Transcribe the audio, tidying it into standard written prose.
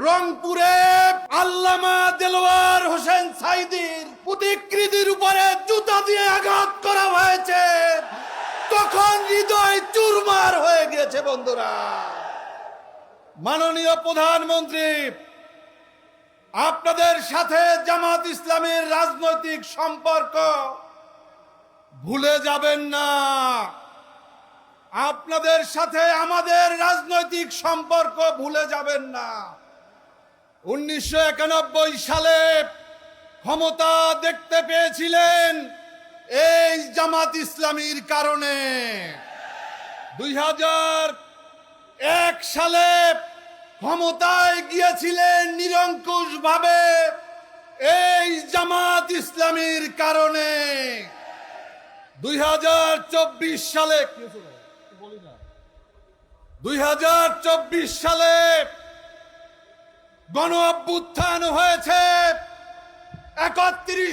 রংপুরে আল্লামা দেলোয়ার হোসেন সাইদির প্রতিকৃতির উপরে জুতা দিয়ে আঘাত করা হয়েছে, তখন হৃদয় চুরমার হয়ে গেছে। বন্ধুরা, মাননীয় প্রধানমন্ত্রী, আপনাদের সাথে জামাত ইসলামের রাজনৈতিক সম্পর্ক ভুলে যাবেন না। আপনাদের সাথে আমাদের রাজনৈতিক সম্পর্ক ভুলে যাবেন না। 1991 সালে ক্ষমতা দেখতে পেয়েছিলেন এই জামাত ইসলামীর কারণে। 2001 সালে ক্ষমতায় গিয়েছিলেন নিরঙ্কুশ ভাবে এই জামাত ইসলামীর কারণে। 2024 সালে 2024 সালে গণ অভ্যুত্থান হয়েছে, 31